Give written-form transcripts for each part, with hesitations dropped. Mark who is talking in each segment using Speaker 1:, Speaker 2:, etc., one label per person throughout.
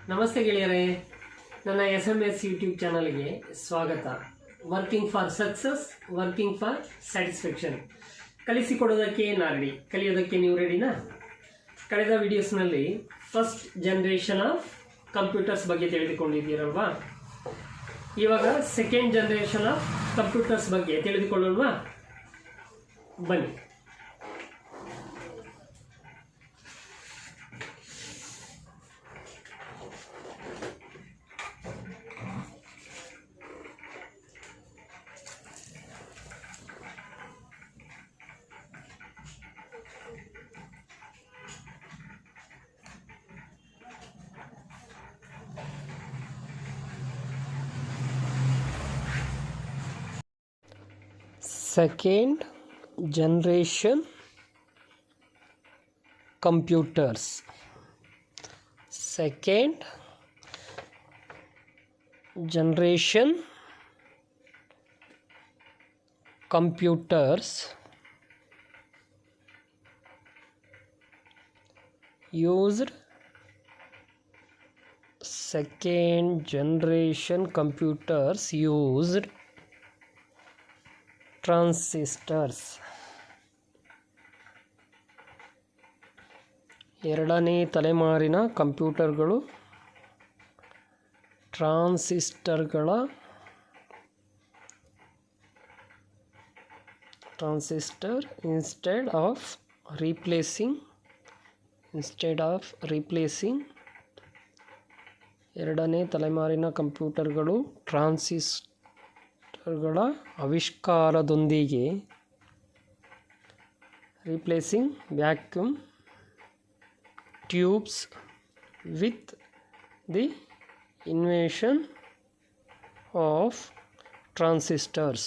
Speaker 1: ನಮಸ್ತೆ ಗೆಳೆಯರೇ, ನನ್ನ SMS ಯೂಟ್ಯೂಬ್ ಚಾನಲ್ಗೆ ಸ್ವಾಗತ. Working for success, working for satisfaction. ಕಲಿಸಿಕೊಡೋದಕ್ಕೆ ನಾ ರೆಡಿ, ಕಲಿಯೋದಕ್ಕೆ ನೀವು ರೆಡಿನಾ? ಕಳೆದ ವಿಡಿಯೋಸ್ನಲ್ಲಿ ಫಸ್ಟ್ ಜನ್ರೇಷನ್ ಆಫ್ ಕಂಪ್ಯೂಟರ್ಸ್ ಬಗ್ಗೆ ತಿಳಿದುಕೊಂಡಿದ್ದೀರಲ್ವಾ? ಇವಾಗ ಸೆಕೆಂಡ್ ಜನ್ರೇಷನ್ ಆಫ್ ಕಂಪ್ಯೂಟರ್ಸ್ ಬಗ್ಗೆ ತಿಳಿದುಕೊಳ್ಳೋಲ್ವಾ? ಬನ್ನಿ. Second generation computers. Second generation computers used transistors. ಎರಡನೇ ತಲೆಮಾರಿನ ಕಂಪ್ಯೂಟರ್ಗಳು ಟ್ರಾನ್ಸಿಸ್ಟರ್ instead of replacing ಎರಡನೇ ತಲೆಮಾರಿನ ಕಂಪ್ಯೂಟರ್ಗಳು ಟ್ರಾನ್ಸಿಸ್ಟರ್ಗಳ ಆವಿಷ್ಕಾರದೊಂದಿಗೆ replacing vacuum tubes with the invention of transistors.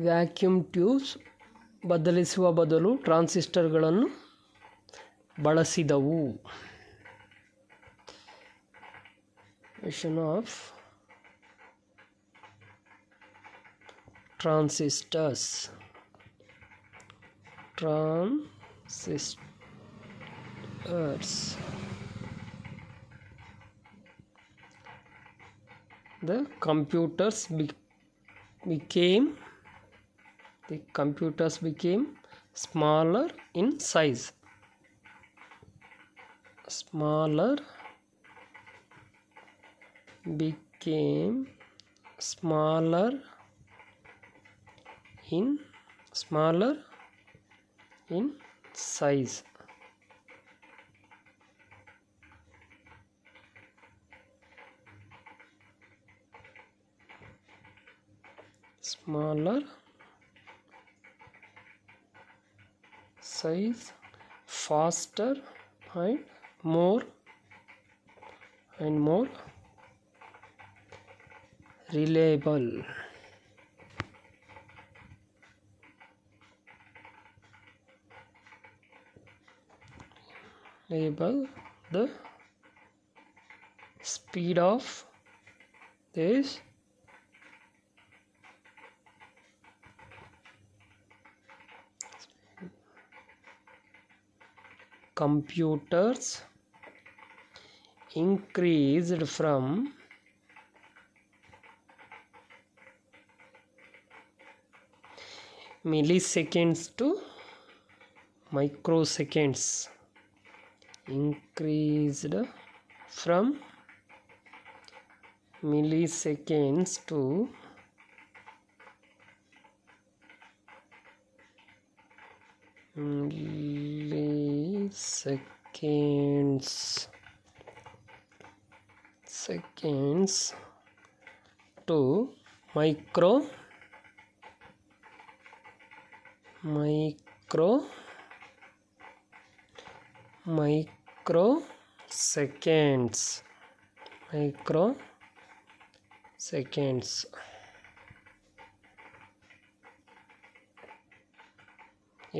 Speaker 1: Vacuum tubes ಬದಲಿಸುವ ಬದಲು ಟ್ರಾನ್ಸಿಸ್ಟರ್ಗಳನ್ನು ಬಳಸಿದವು. of transistors. The computers became smaller in size. Became smaller in size. Smaller size, faster and more reliable. The speed of this computers increased from milliseconds to microseconds. Increased from milliseconds to seconds to microseconds.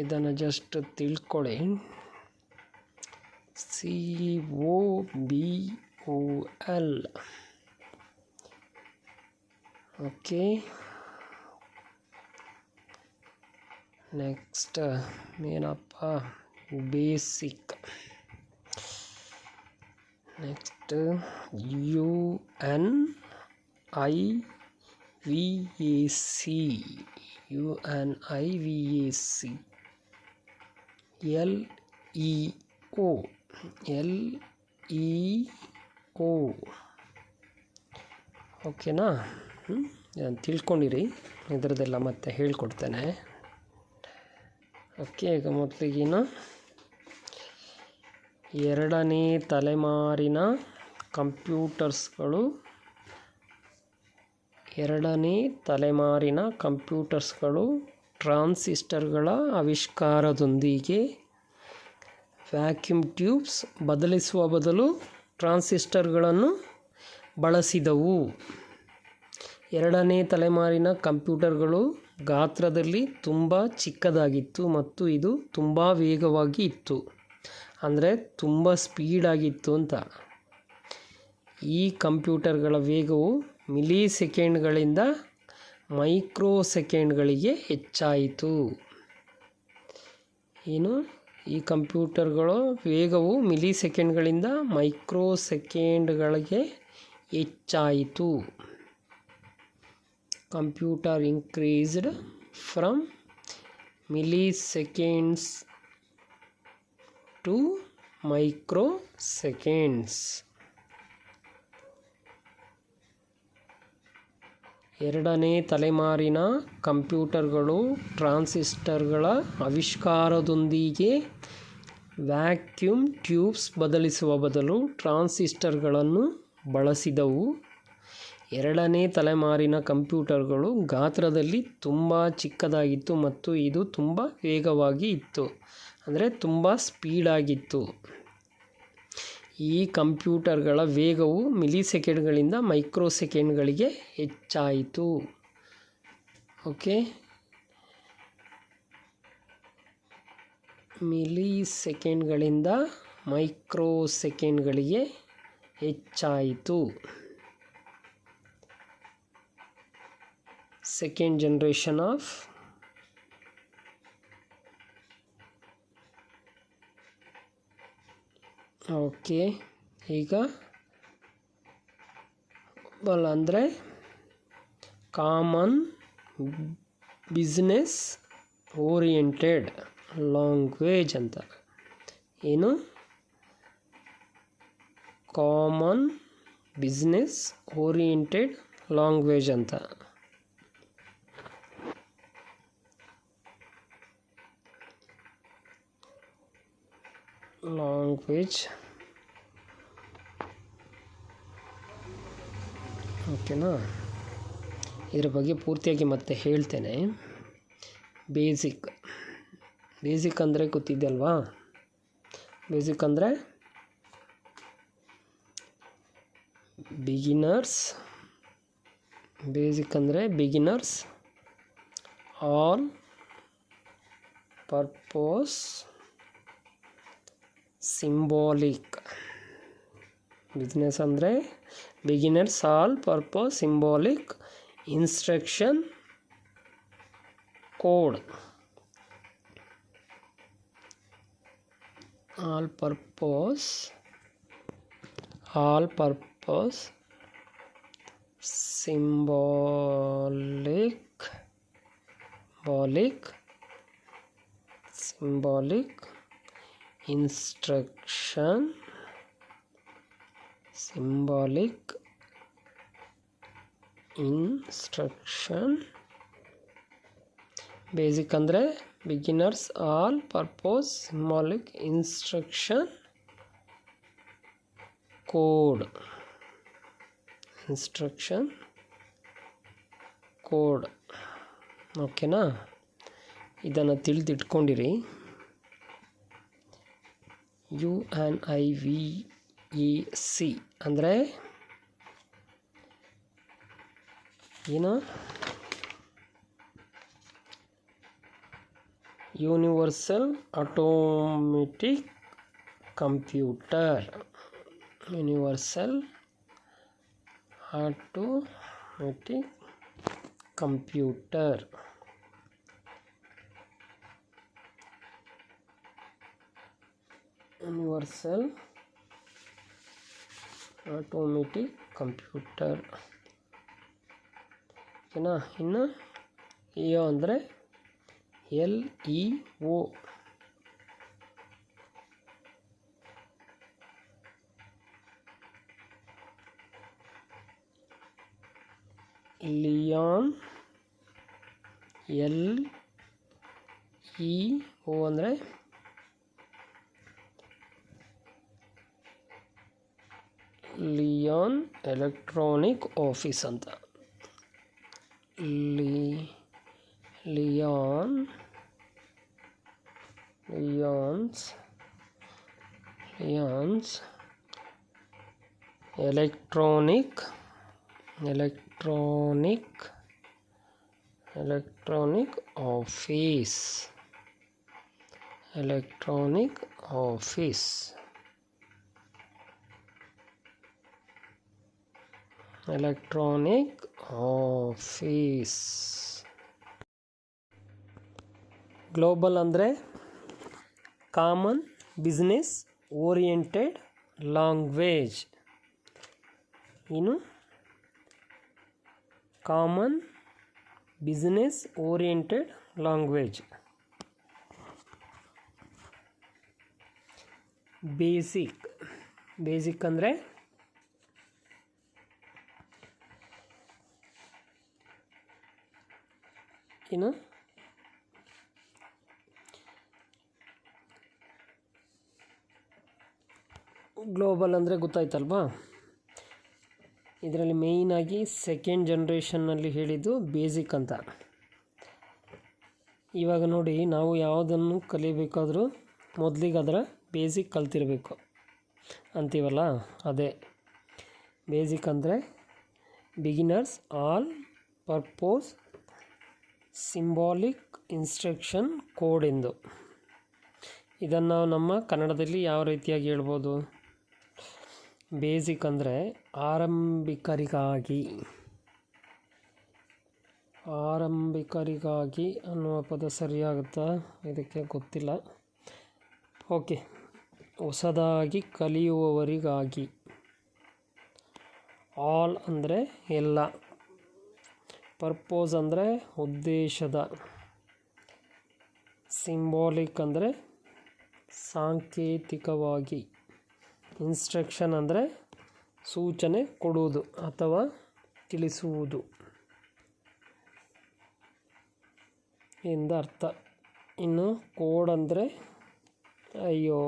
Speaker 1: ಇದನ್ನು just ತಿಳ್ಕೊಳ್ಳಿ. COBOL. Okay, next ಏನಪ್ಪ, basic next UNIVAC UNIVAC LEO ಓಕೆನಾ. ತಿಳ್ಕೊಂಡಿರಿ, ಇದರದ್ದೆಲ್ಲ ಮತ್ತೆ ಹೇಳ್ಕೊಡ್ತೇನೆ. Okay, ಈಗ ಮೊದಲಿಗಿನ ಎರಡನೇ ತಲೆಮಾರಿನ ಕಂಪ್ಯೂಟರ್ಸ್ಗಳು ಟ್ರಾನ್ಸಿಸ್ಟರ್ಗಳ ಆವಿಷ್ಕಾರದೊಂದಿಗೆ vacuum tubes ಬದಲಿಸುವ ಬದಲು ಟ್ರಾನ್ಸಿಸ್ಟರ್ಗಳನ್ನು ಬಳಸಿದವು. ಎರಡನೇ ತಲೆಮಾರಿನ ಕಂಪ್ಯೂಟರ್ಗಳು ಗಾತ್ರದಲ್ಲಿ ತುಂಬ ಚಿಕ್ಕದಾಗಿತ್ತು ಮತ್ತು ಇದು ತುಂಬ ವೇಗವಾಗಿ ಇತ್ತು, ಅಂದರೆ ತುಂಬ ಸ್ಪೀಡಾಗಿತ್ತು ಅಂತ. ಈ ಕಂಪ್ಯೂಟರ್ಗಳ ವೇಗವು ಮಿಲಿ ಸೆಕೆಂಡ್ಗಳಿಂದ ಮೈಕ್ರೋ ಸೆಕೆಂಡ್ಗಳಿಗೆ ಹೆಚ್ಚಾಯಿತು. ಈ ಕಂಪ್ಯೂಟರ್ಗಳ ವೇಗವು ಮಿಲಿ ಸೆಕೆಂಡ್ಗಳಿಂದ ಮೈಕ್ರೋ ಸೆಕೆಂಡ್ಗಳಿಗೆ ಹೆಚ್ಚಾಯಿತು. Computer increased from milliseconds to microseconds. ಎರಡನೇ ತಲೆಮಾರಿನ ಕಂಪ್ಯೂಟರ್ಗಳು ಟ್ರಾನ್ಸಿಸ್ಟರ್ಗಳ ಆವಿಷ್ಕಾರದೊಂದಿಗೆ ವ್ಯಾಕ್ಯೂಮ್ ಟ್ಯೂಬ್ಸ್ ಬದಲಿಸುವ ಬದಲು ಟ್ರಾನ್ಸಿಸ್ಟರ್ಗಳನ್ನು ಬಳಸಿದವು. ಎರಡನೇ ತಲೆಮಾರಿನ ಕಂಪ್ಯೂಟರ್ಗಳು ಗಾತ್ರದಲ್ಲಿ ತುಂಬ ಚಿಕ್ಕದಾಗಿತ್ತು ಮತ್ತು ಇದು ತುಂಬ ವೇಗವಾಗಿ ಇತ್ತು, ಅಂದರೆ ತುಂಬ ಸ್ಪೀಡಾಗಿತ್ತು. ಈ ಕಂಪ್ಯೂಟರ್ಗಳ ವೇಗವು ಮಿಲಿ ಸೆಕೆಂಡ್ಗಳಿಂದ ಮೈಕ್ರೋ ಸೆಕೆಂಡ್ಗಳಿಗೆ ಹೆಚ್ಚಾಯಿತು. ಓಕೆ, ಮಿಲಿ ಸೆಕೆಂಡ್ಗಳಿಂದ ಮೈಕ್ರೋ ಸೆಕೆಂಡ್ಗಳಿಗೆ ಹೆಚ್ಚಾಯಿತು. ಸೆಕೆಂಡ್ ಜನರೇಷನ್ ಆಫ್ ಓಕೆ, ಈಗ ಅಂದರೆ ಕಾಮನ್ ಬಿಸ್ನೆಸ್ ಓರಿಯೆಂಟೆಡ್ ಲ್ಯಾಂಗ್ವೇಜ್ ಅಂತ. ಏನು? ಕಾಮನ್ ಬಿಸ್ನೆಸ್ ಓರಿಯೆಂಟೆಡ್ ಲ್ಯಾಂಗ್ವೇಜ್ ಅಂತ. ಲ್ಯಾಂಗ್ವೇಜ್ ಓಕೆನಾ. ಇದರ ಬಗ್ಗೆ ಪೂರ್ತಿಯಾಗಿ ಮತ್ತೆ ಹೇಳ್ತೇನೆ. ಬೇಸಿಕ್ ಅಂದರೆ ಗೊತ್ತಿದೆಯಲ್ವಾ? ಬೇಸಿಕ್ ಅಂದರೆ beginners all purpose symbolic. Business ಅಂದರೆ beginners all purpose symbolic instruction code. All purpose symbolic instruction basic ಅಂದರೆ beginners all purpose symbolic instruction code. ಓಕೆನಾ. ಇದನ್ನು ತಿಳಿದಿಟ್ಕೊಂಡಿರಿ. UNIVAC ಅಂದರೆ ಏನು? Universal automatic computer. Universal automatic computer. Universal automatic computer. ಓಕೆನಾ. ಇನ್ನು ಇಒ ಅಂದರೆ LEO, ಲಿಯಾನ್. LEO ಅಂದರೆ ಲಿಯಾನ್ ಎಲೆಕ್ಟ್ರಾನಿಕ್ ಆಫೀಸ್ ಅಂತ. Lyons electronic office. ಗ್ಲೋಬಲ್ ಅಂದರೆ ಕಾಮನ್ ಬಿಸ್ನೆಸ್ ಓರಿಯೆಂಟೆಡ್ ಲ್ಯಾಂಗ್ವೇಜ್. ಇನ್ನು common business oriented language. Basic ಅಂದರೆ ಇನ್ನು ಗ್ಲೋಬಲ್ ಅಂದರೆ ಗೊತ್ತಾಯ್ತಲ್ವಾ. ಇದರಲ್ಲಿ ಮೇಯ್ನಾಗಿ ಸೆಕೆಂಡ್ ಜನ್ರೇಷನ್ನಲ್ಲಿ ಹೇಳಿದ್ದು ಬೇಸಿಕ್ ಅಂತ. ಇವಾಗ ನೋಡಿ, ನಾವು ಯಾವುದನ್ನು ಕಲಿಬೇಕಾದ್ರೂ ಮೊದಲಿಗೆ ಅದರ ಬೇಸಿಕ್ ಕಲ್ತಿರಬೇಕು ಅಂತೀವಲ್ಲ, ಅದೇ ಬೇಸಿಕ್ ಅಂದರೆ beginners all purpose symbolic instruction code ಎಂದು. ಇದನ್ನು ನಾವು ನಮ್ಮ ಕನ್ನಡದಲ್ಲಿ ಯಾವ ರೀತಿಯಾಗಿ ಹೇಳ್ಬೋದು? ಬೇಸಿಕ್ ಅಂದರೆ ಆರಂಭಿಕರಿಗಾಗಿ ಅನ್ನುವ ಪದ ಸರಿಯಾಗುತ್ತಾ? ಇದಕ್ಕೆ ಗೊತ್ತಿಲ್ಲ. ಓಕೆ. ಹೊಸದಾಗಿ ಕಲಿಯುವವರಿಗಾಗಿ. ಆಲ್ ಅಂದರೆ ಎಲ್ಲ. ಪರ್ಪೋಸ್ ಅಂದರೆ ಉದ್ದೇಶದ. ಸಿಂಬಾಲಿಕ್ ಅಂದರೆ ಸಾಂಕೇತಿಕವಾಗಿ. ಇನ್ಸ್ಟ್ರಕ್ಷನ್ ಅಂದರೆ ಸೂಚನೆ ಕೊಡುವುದು ಅಥವಾ ತಿಳಿಸುವುದು ಎಂದ ಅರ್ಥ. ಇನ್ನು ಕೋಡ್ ಅಂದರೆ, ಅಯ್ಯೋ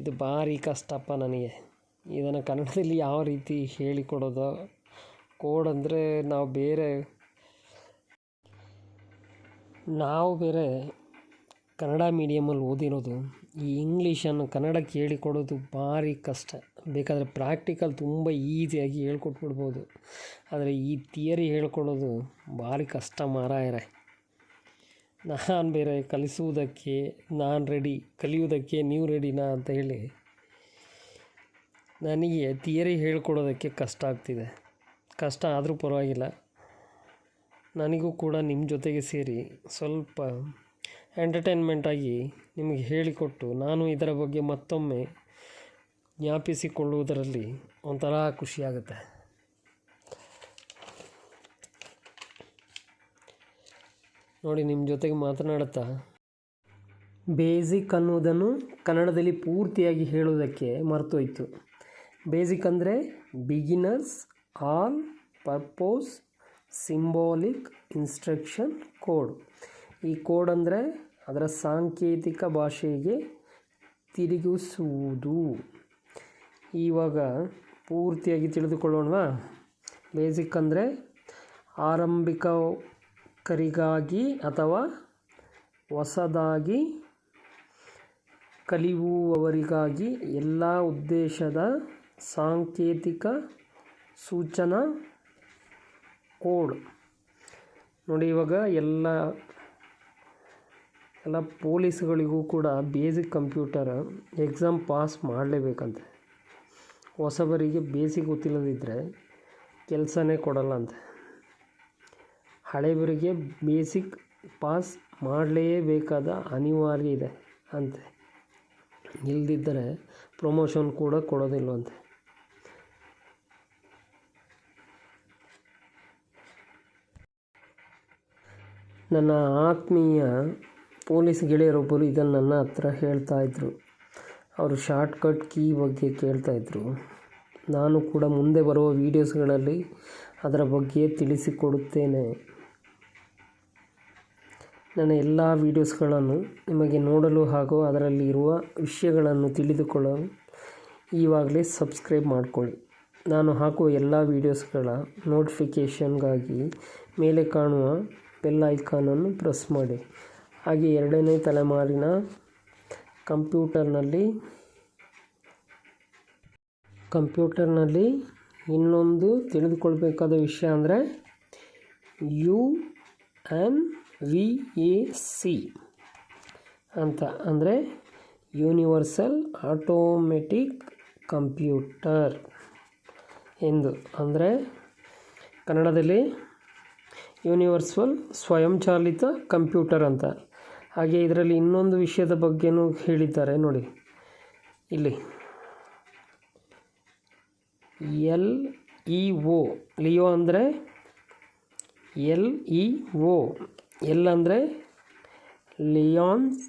Speaker 1: ಇದು ಭಾರಿ ಕಷ್ಟಪ್ಪ ನನಗೆ. ಇದನ್ನು ಕನ್ನಡದಲ್ಲಿ ಯಾವ ರೀತಿ ಹೇಳಿಕೊಡೋದು? ಕೋಡ್ ಅಂದರೆ ನಾವು ಬೇರೆ ಕನ್ನಡ ಮೀಡಿಯಮಲ್ಲಿ ಓದಿರೋದು. ಈ ಇಂಗ್ಲೀಷನ್ನು ಕನ್ನಡಕ್ಕೆ ಹೇಳಿಕೊಡೋದು ಭಾರಿ ಕಷ್ಟ. ಬೇಕಾದರೆ ಪ್ರಾಕ್ಟಿಕಲ್ ತುಂಬ ಈಸಿಯಾಗಿ ಹೇಳ್ಕೊಟ್ಬಿಡ್ಬೋದು, ಆದರೆ ಈ ಥಿಯರಿ ಹೇಳ್ಕೊಡೋದು ಭಾರಿ ಕಷ್ಟ ಮಾರಾಯರೆ. ನಾನು ಬೇರೆ ಕಲಿಸುವುದಕ್ಕೆ ನಾನು ರೆಡಿ, ಕಲಿಯುವುದಕ್ಕೆ ನೀವು ರೆಡಿನಾ ಅಂತ ಹೇಳಿ ನನಗೆ ಥಿಯರಿ ಹೇಳ್ಕೊಡೋದಕ್ಕೆ ಕಷ್ಟ ಆಗ್ತಿದೆ. ಕಷ್ಟ ಆದರೂ ಪರವಾಗಿಲ್ಲ, ನನಗೂ ಕೂಡ ನಿಮ್ಮ ಜೊತೆಗೆ ಸೇರಿ ಸ್ವಲ್ಪ ಎಂಟರ್ಟೈನ್ಮೆಂಟಾಗಿ ನಿಮಗೆ ಹೇಳಿಕೊಟ್ಟು ನಾನು ಇದರ ಬಗ್ಗೆ ಮತ್ತೊಮ್ಮೆ ಜ್ಞಾಪಿಸಿಕೊಳ್ಳುವುದರಲ್ಲಿ ಒಂಥರ ಖುಷಿಯಾಗುತ್ತೆ. ನೋಡಿ, ನಿಮ್ಮ ಜೊತೆಗೆ ಮಾತನಾಡುತ್ತಾ ಬೇಸಿಕ್ ಅನ್ನುವುದನ್ನು ಕನ್ನಡದಲ್ಲಿ ಪೂರ್ತಿಯಾಗಿ ಹೇಳುವುದಕ್ಕೆ ಮರ್ತೋಯ್ತು. ಬೇಸಿಕ್ ಅಂದರೆ beginners all purpose symbolic instruction code. ಈ ಕೋಡ್ ಅಂದರೆ ಅದರ ಸಾಂಕೇತಿಕ ಭಾಷೆಗೆ ತಿರುಗಿಸುವುದು. ಇವಾಗ ಪೂರ್ತಿಯಾಗಿ ತಿಳಿದುಕೊಳ್ಳೋಣವಾ? ಬೇಸಿಕ್ ಅಂದರೆ ಆರಂಭಿಕರಿಗಾಗಿ ಅಥವಾ ಹೊಸದಾಗಿ ಕಲಿಯುವವರಿಗಾಗಿ ಎಲ್ಲ ಉದ್ದೇಶದ ಸಾಂಕೇತಿಕ ಸೂಚನಾ ಕೋಡ್. ನೋಡಿ, ಇವಾಗ ಎಲ್ಲ ಪೊಲೀಸ್ಗಳಿಗೂ ಕೂಡ ಬೇಸಿಕ್ ಕಂಪ್ಯೂಟರ್ ಎಕ್ಸಾಮ್ ಪಾಸ್ ಮಾಡಲೇಬೇಕಂತೆ. ಹೊಸಬರಿಗೆ ಬೇಸಿಕ್ ಗೊತ್ತಿಲ್ಲದಿದ್ದರೆ ಕೆಲಸನೇ ಕೊಡಲ್ಲಂತೆ. ಹಳೆಯವರಿಗೆ ಬೇಸಿಕ್ ಪಾಸ್ ಮಾಡಲೇಬೇಕಾದ ಅನಿವಾರ್ಯ ಇದೆ ಅಂತೆ. ಇಲ್ಲದಿದ್ದರೆ ಪ್ರಮೋಷನ್ ಕೂಡ ಕೊಡೋದಿಲ್ಲವಂತೆ. ನನ್ನ ಆತ್ಮೀಯ ಪೊಲೀಸ್ ಗೆಳೆಯರೊಬ್ಬರು ಇದನ್ನು ನನ್ನ ಹತ್ರ ಹೇಳ್ತಾಯಿದ್ರು. ಅವರು ಶಾರ್ಟ್ಕಟ್ ಕೀ ಬಗ್ಗೆ ಕೇಳ್ತಾಯಿದ್ರು. ನಾನು ಕೂಡ ಮುಂದೆ ಬರುವ ವೀಡಿಯೋಸ್ಗಳಲ್ಲಿ ಅದರ ಬಗ್ಗೆ ತಿಳಿಸಿಕೊಡುತ್ತೇನೆ. ನನ್ನ ಎಲ್ಲ ವೀಡಿಯೋಸ್ಗಳನ್ನು ನಿಮಗೆ ನೋಡಲು ಹಾಗೂ ಅದರಲ್ಲಿ ಇರುವ ವಿಷಯಗಳನ್ನು ತಿಳಿದುಕೊಳ್ಳಲು ಈವಾಗಲೇ ಸಬ್ಸ್ಕ್ರೈಬ್ ಮಾಡಿಕೊಳ್ಳಿ. ನಾನು ಹಾಕುವ ಎಲ್ಲ ವೀಡಿಯೋಸ್ಗಳ ನೋಟಿಫಿಕೇಷನ್ಗಾಗಿ ಮೇಲೆ ಕಾಣುವ ಬೆಲ್ ಐಕಾನನ್ನು ಪ್ರೆಸ್ ಮಾಡಿ. ಹಾಗೆ 2ನೇ ತಲೆಮಾರಿನ ಕಂಪ್ಯೂಟರ್ನಲ್ಲಿ ಇನ್ನೊಂದು ತಿಳಿದುಕೊಳ್ಬೇಕಾದ ವಿಷಯ ಅಂದರೆ UNVAC ಅಂತ, ಅಂದರೆ ಯೂನಿವರ್ಸಲ್ ಆಟೋಮೆಟಿಕ್ ಕಂಪ್ಯೂಟರ್ ಎಂದು, ಅಂದರೆ ಕನ್ನಡದಲ್ಲಿ ಯೂನಿವರ್ಸಲ್ ಸ್ವಯಂಚಾಲಿತ ಕಂಪ್ಯೂಟರ್ ಅಂತ. ಹಾಗೆ ಇದರಲ್ಲಿ ಇನ್ನೊಂದು ವಿಷಯದ ಬಗ್ಗೆನೂ ಹೇಳಿದ್ದಾರೆ ನೋಡಿ ಇಲ್ಲಿ. LEO, ಲಿಯೋ ಅಂದರೆ LEO, ಎಲ್ ಅಂದರೆ ಲಿಯಾನ್ಸ್,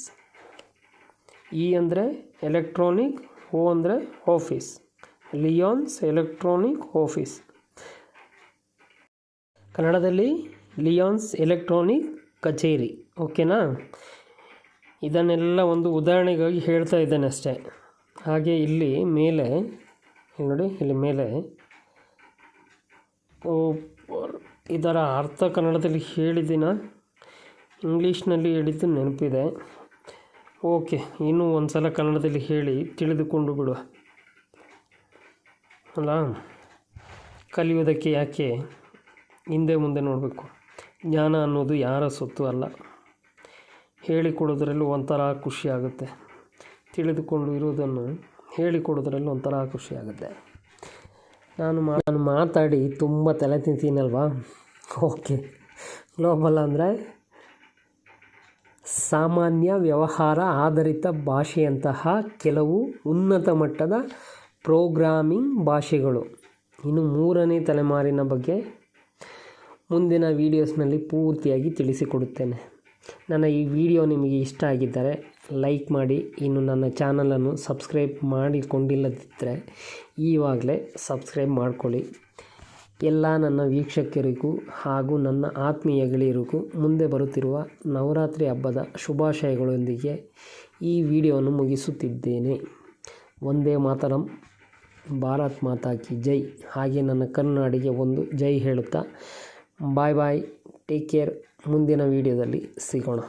Speaker 1: ಇ ಅಂದರೆ ಎಲೆಕ್ಟ್ರಾನಿಕ್, O ಅಂದರೆ ಆಫೀಸ್. ಲಿಯಾನ್ಸ್ ಎಲೆಕ್ಟ್ರಾನಿಕ್ ಆಫೀಸ್, ಕನ್ನಡದಲ್ಲಿ ಲಿಯಾನ್ಸ್ ಎಲೆಕ್ಟ್ರಾನಿಕ್ ಕಚೇರಿ. ಓಕೆನಾ? ಇದನ್ನೆಲ್ಲ ಒಂದು ಉದಾಹರಣೆಗಾಗಿ ಹೇಳ್ತಾ ಇದ್ದೇನೆ ಅಷ್ಟೇ. ಹಾಗೆ ಇಲ್ಲಿ ಮೇಲೆ ನೋಡಿ, ಇಲ್ಲಿ ಮೇಲೆ ಇದರ ಅರ್ಥ ಕನ್ನಡದಲ್ಲಿ ಹೇಳಿದ್ದೀನ, ಇಂಗ್ಲೀಷ್ನಲ್ಲಿ ಹೇಳಿದ್ದು ನೆನಪಿದೆ. ಓಕೆ, ಇನ್ನೂ ಒಂದು ಸಲ ಕನ್ನಡದಲ್ಲಿ ಹೇಳಿ ತಿಳಿದುಕೊಂಡು ಬಿಡುವ ಅಲ್ಲ. ಕಲಿಯುವುದಕ್ಕೆ ಯಾಕೆ ಹಿಂದೆ ಮುಂದೆ ನೋಡಬೇಕು? ಜ್ಞಾನ ಅನ್ನೋದು ಯಾರ ಸೊತ್ತು ಅಲ್ಲ. ಹೇಳಿಕೊಡೋದ್ರಲ್ಲಿ ಒಂಥರ ಖುಷಿಯಾಗುತ್ತೆ, ತಿಳಿದುಕೊಂಡು ಇರುವುದನ್ನು ಹೇಳಿಕೊಡೋದ್ರಲ್ಲಿ ಒಂಥರ ಖುಷಿಯಾಗುತ್ತೆ. ನಾನು ಮಾತಾಡಿ ತುಂಬ ತಲೆ ತಿಂತೀನಲ್ವಾ? ಓಕೆ, ಗ್ಲೋಬಲ್ ಅಂದರೆ ಸಾಮಾನ್ಯ ವ್ಯವಹಾರ ಆಧಾರಿತ ಭಾಷೆಯಂತಹ ಕೆಲವು ಉನ್ನತ ಮಟ್ಟದ ಪ್ರೋಗ್ರಾಮಿಂಗ್ ಭಾಷೆಗಳು. ಇನ್ನು 3ನೇ ತಲೆಮಾರಿನ ಬಗ್ಗೆ ಮುಂದಿನ ವೀಡಿಯೋಸ್ನಲ್ಲಿ ಪೂರ್ತಿಯಾಗಿ ತಿಳಿಸಿಕೊಡುತ್ತೇನೆ. ನನ್ನ ಈ ವಿಡಿಯೋ ನಿಮಗೆ ಇಷ್ಟ ಆಗಿದ್ದರೆ ಲೈಕ್ ಮಾಡಿ. ಇನ್ನು ನನ್ನ ಚಾನಲನ್ನು ಸಬ್ಸ್ಕ್ರೈಬ್ ಮಾಡಿಕೊಂಡಿಲ್ಲದಿದ್ದರೆ ಈವಾಗಲೇ ಸಬ್ಸ್ಕ್ರೈಬ್ ಮಾಡಿಕೊಳ್ಳಿ. ಎಲ್ಲ ನನ್ನ ವೀಕ್ಷಕರಿಗೂ ಹಾಗೂ ನನ್ನ ಆತ್ಮೀಯ ಗೆಳೆಯರಿಗೂ ಮುಂದೆ ಬರುತ್ತಿರುವ ನವರಾತ್ರಿ ಹಬ್ಬದ ಶುಭಾಶಯಗಳೊಂದಿಗೆ ಈ ವಿಡಿಯೋವನ್ನು ಮುಗಿಸುತ್ತಿದ್ದೇನೆ. ವಂದೇ ಮಾತರಂ, ಭಾರತ್ ಮಾತಾ ಕಿ ಜೈ. ಹಾಗೆ ನನ್ನ ಕನ್ನಡಿಗೆ ಒಂದು ಜೈ ಹೇಳುತ್ತಾ ಬಾಯ್ ಬಾಯ್, ಟೇಕ್ ಕೇರ್. ಮುಂದಿನ ವಿಡಿಯೋದಲ್ಲಿ ಸಿಗೋಣ.